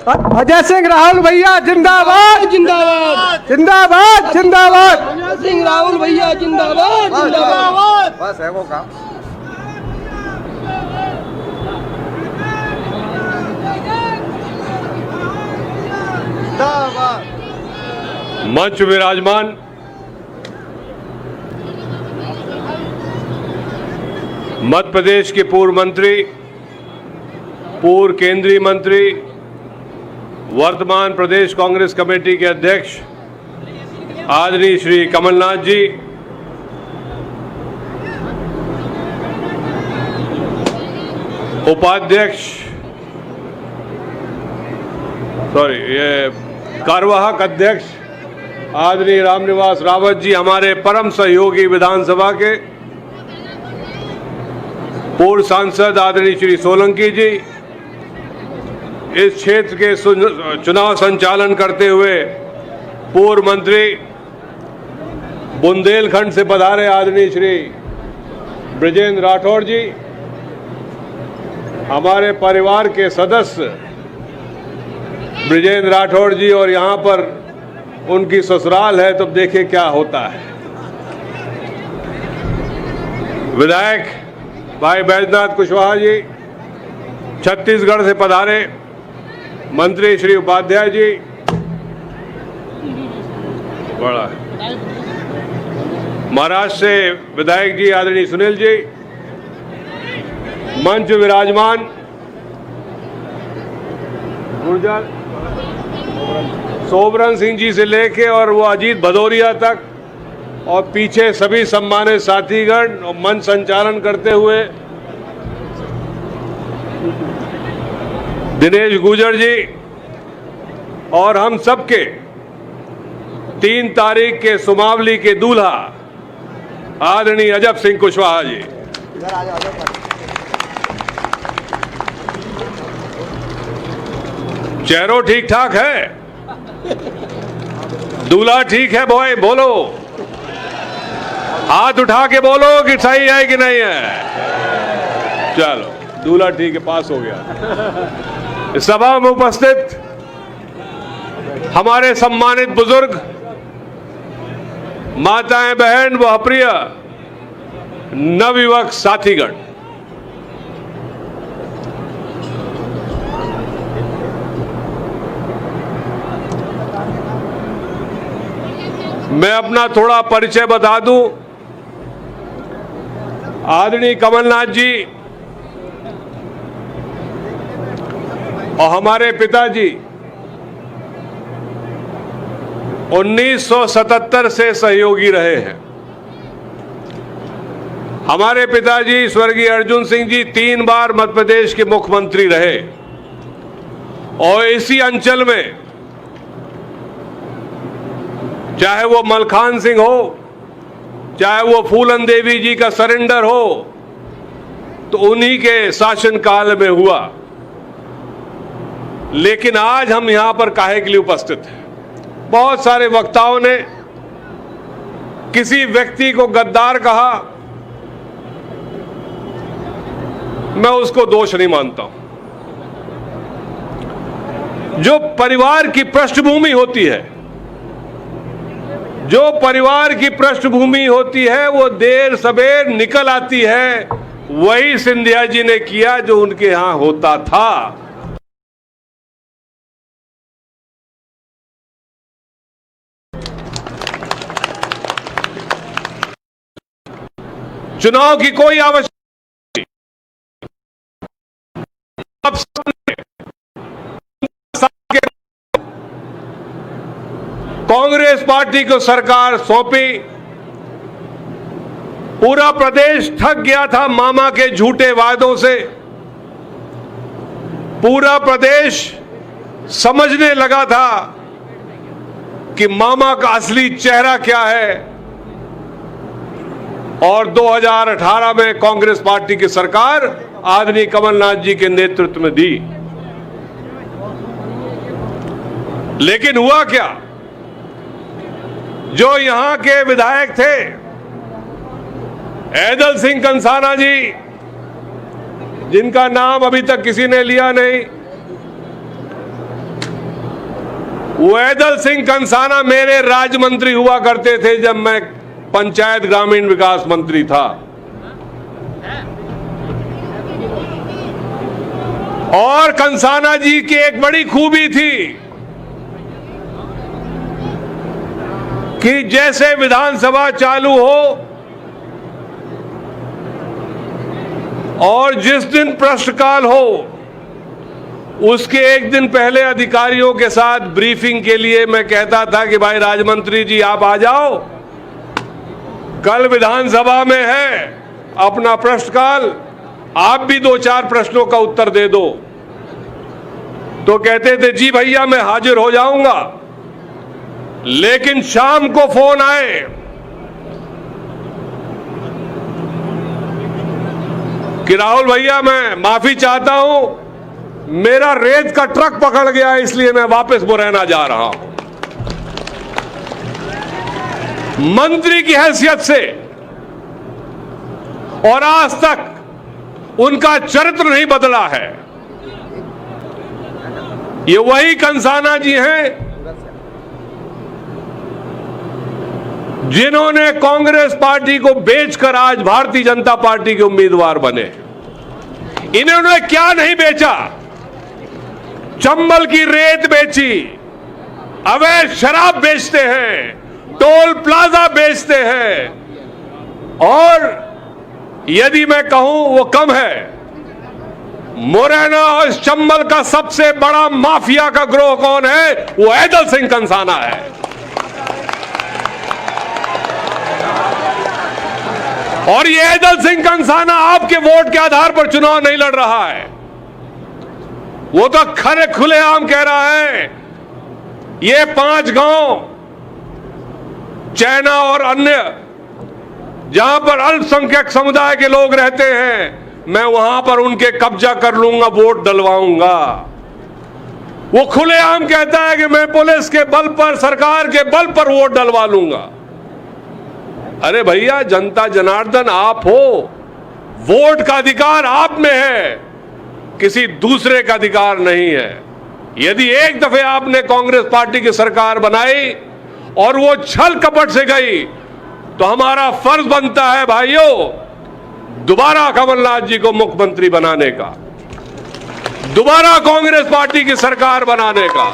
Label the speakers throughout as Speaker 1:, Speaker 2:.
Speaker 1: अजय सिंह राहुल भैया जिंदाबाद
Speaker 2: जिंदाबाद
Speaker 1: जिंदाबाद जिंदाबाद।
Speaker 2: अजय सिंह राहुल भैया जिंदाबाद जिंदाबाद।
Speaker 3: बस है वो काम।
Speaker 4: मंच विराजमान मध्य प्रदेश के पूर्व मंत्री, पूर्व केंद्रीय मंत्री, वर्तमान प्रदेश कांग्रेस कमेटी के अध्यक्ष आदरणीय श्री कमलनाथ जी, उपाध्यक्ष कार्यवाहक अध्यक्ष आदरणीय रामनिवास रावत जी, हमारे परम सहयोगी विधानसभा के पूर्व सांसद आदरणीय श्री सोलंकी जी, इस क्षेत्र के चुनाव संचालन करते हुए पूर्व मंत्री बुंदेलखंड से पधारे आदरणीय श्री ब्रजेंद्र राठौड़ जी, हमारे परिवार के सदस्य ब्रजेंद्र राठौड़ जी, और यहाँ पर उनकी ससुराल है, तो देखें क्या होता है। विधायक भाई बैजनाथ कुशवाहा जी छत्तीसगढ़ से पधारे, मंत्री श्री उपाध्याय जी, बड़ा महाराष्ट्र से विधायक जी आदरणीय सुनील जी, मंच विराजमान गुर्जर सोबरन सिंह जी से लेके और वो अजीत भदौरिया तक, और पीछे सभी सम्मानित साथीगण, और मंच संचालन करते हुए दिनेश गुजर जी, और हम सबके 3 तारीख के सुमावली के दूल्हा आदरणीय अजब सिंह कुशवाहा जी। चेहरों ठीक ठाक है, दूल्हा ठीक है बॉय, बोलो, हाथ उठा के बोलो कि सही है कि नहीं है। चलो, दूल्हा ठीक है, पास हो गया। इस सभा में उपस्थित हमारे सम्मानित बुजुर्ग, माताएं, बहन व प्रिय नवयुवक साथीगण, मैं अपना थोड़ा परिचय बता दूं। आदरणीय कमलनाथ जी और हमारे पिताजी 1977 से सहयोगी रहे हैं। हमारे पिताजी स्वर्गीय अर्जुन सिंह जी 3 बार मध्य प्रदेश के मुख्यमंत्री रहे, और इसी अंचल में चाहे वो मलखान सिंह हो, चाहे वो फूलन देवी जी का सरेंडर हो, तो उन्हीं के शासनकाल में हुआ। लेकिन आज हम यहां पर काहे के लिए उपस्थित हैं? बहुत सारे वक्ताओं ने किसी व्यक्ति को गद्दार कहा, मैं उसको दोष नहीं मानता हूं। जो परिवार की पृष्ठभूमि होती है, जो परिवार की पृष्ठभूमि होती है, वो देर सबेर निकल आती है। वही सिंधिया जी ने किया जो उनके यहां होता था। चुनाव की कोई आवश्यकता कांग्रेस पार्टी को सरकार सौंपी। पूरा प्रदेश थक गया था मामा के झूठे वादों से। पूरा प्रदेश समझने लगा था कि मामा का असली चेहरा क्या है। और 2018 में कांग्रेस पार्टी की सरकार आदरणीय कमलनाथ जी के नेतृत्व में दी। लेकिन हुआ क्या? जो यहां के विधायक थे, ऐदल सिंह कंसाना जी, जिनका नाम अभी तक किसी ने लिया नहीं, वैदल सिंह कंसाना मेरे राज्य मंत्री हुआ करते थे जब मैं पंचायत ग्रामीण विकास मंत्री था। और कंसाना जी की एक बड़ी खूबी थी कि जैसे विधानसभा चालू हो और जिस दिन प्रश्नकाल हो उसके एक दिन पहले अधिकारियों के साथ ब्रीफिंग के लिए मैं कहता था कि भाई राज्यमंत्री जी आप आ जाओ, कल विधानसभा में है अपना प्रश्नकाल, आप भी 2-4 प्रश्नों का उत्तर दे दो। तो कहते थे जी भैया मैं हाजिर हो जाऊंगा। लेकिन शाम को फोन आए कि राहुल भैया मैं माफी चाहता हूं, मेरा रेत का ट्रक पकड़ गया इसलिए मैं वापस मुरैना जा रहा हूं। मंत्री की हैसियत से और आज तक उनका चरित्र नहीं बदला है। ये वही कंसाना जी हैं जिन्होंने कांग्रेस पार्टी को बेचकर आज भारतीय जनता पार्टी के उम्मीदवार बने। इन्होंने क्या नहीं बेचा? चंबल की रेत बेची, अवैध शराब बेचते हैं, टोल प्लाजा बेचते हैं। और यदि मैं कहूं वो कम है, मुरैना और चंबल का सबसे बड़ा माफिया का ग्रोह कौन है? वो वैदल सिंह कंसाना है। और ये वैदल सिंह कंसाना आपके वोट के आधार पर चुनाव नहीं लड़ रहा है, वो तो खरे खुलेआम कह रहा है ये 5 गांव चैना और अन्य जहां पर अल्पसंख्यक समुदाय के लोग रहते हैं, मैं वहां पर उनके कब्जा कर लूंगा, वोट डलवाऊंगा। वो खुलेआम कहता है कि मैं पुलिस के बल पर, सरकार के बल पर वोट डलवा लूंगा। अरे भैया जनता जनार्दन आप हो, वोट का अधिकार आप में है, किसी दूसरे का अधिकार नहीं है। यदि एक दफे आपने कांग्रेस पार्टी की सरकार बनाई और वो छल कपट से गई तो हमारा फर्ज बनता है भाइयों दोबारा कमलनाथ जी को मुख्यमंत्री बनाने का, दोबारा कांग्रेस पार्टी की सरकार बनाने का।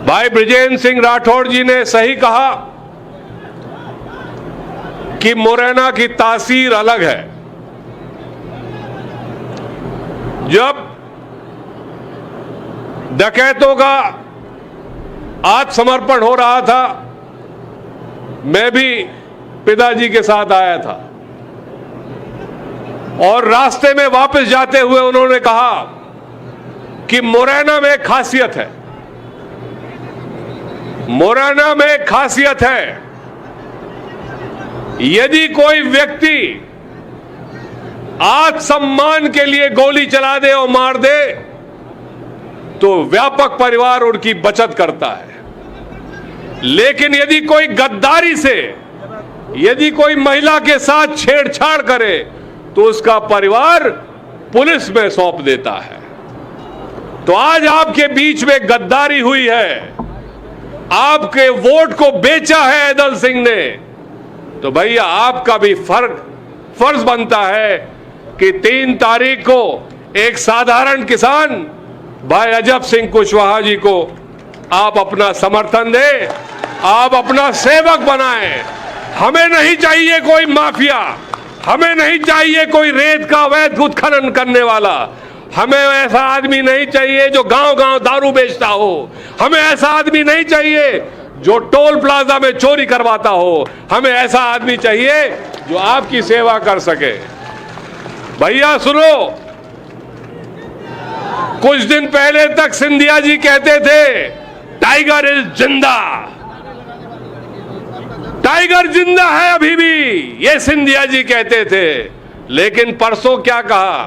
Speaker 4: भाई ब्रिजेंद्र सिंह राठौड़ जी ने सही कहा कि मुरैना की तासीर अलग है। जब डकैतों का आत्मसमर्पण हो रहा था, मैं भी पिताजी के साथ आया था और रास्ते में वापस जाते हुए उन्होंने कहा कि मुरैना में एक खासियत है, मुरैना में एक खासियत है, यदि कोई व्यक्ति आत्मसम्मान के लिए गोली चला दे और मार दे तो व्यापक परिवार उनकी बचत करता है, लेकिन यदि कोई गद्दारी से, यदि कोई महिला के साथ छेड़छाड़ करे तो उसका परिवार पुलिस में सौंप देता है। तो आज आपके बीच में गद्दारी हुई है, आपके वोट को बेचा है वैदल सिंह ने, तो भैया आपका भी फर्ज बनता है कि 3 तारीख को एक साधारण किसान भाई अजब सिंह कुशवाहा जी को आप अपना समर्थन दें, आप अपना सेवक बनाएं। हमें नहीं चाहिए कोई माफिया, हमें नहीं चाहिए कोई रेत का अवैध उत्खनन करने वाला, हमें ऐसा आदमी नहीं चाहिए जो गांव-गांव दारू बेचता हो, हमें ऐसा आदमी नहीं चाहिए जो टोल प्लाजा में चोरी करवाता हो, हमें ऐसा आदमी चाहिए जो आपकी सेवा कर सके। भैया सुनो, कुछ दिन पहले तक सिंधिया जी कहते थे टाइगर इज जिंदा, टाइगर जिंदा है अभी भी, ये सिंधिया जी कहते थे। लेकिन परसों क्या कहा?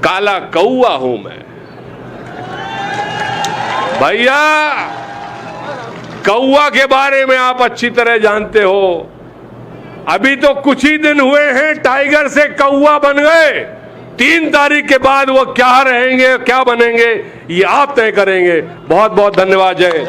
Speaker 4: काला कौआ हूं मैं। भैया कौआ के बारे में आप अच्छी तरह जानते हो, अभी तो कुछ ही दिन हुए हैं, टाइगर से कौवा बन गए। 3 तारीख के बाद वो क्या रहेंगे, क्या बनेंगे, ये आप तय करेंगे। बहुत बहुत धन्यवाद। जय हिंद।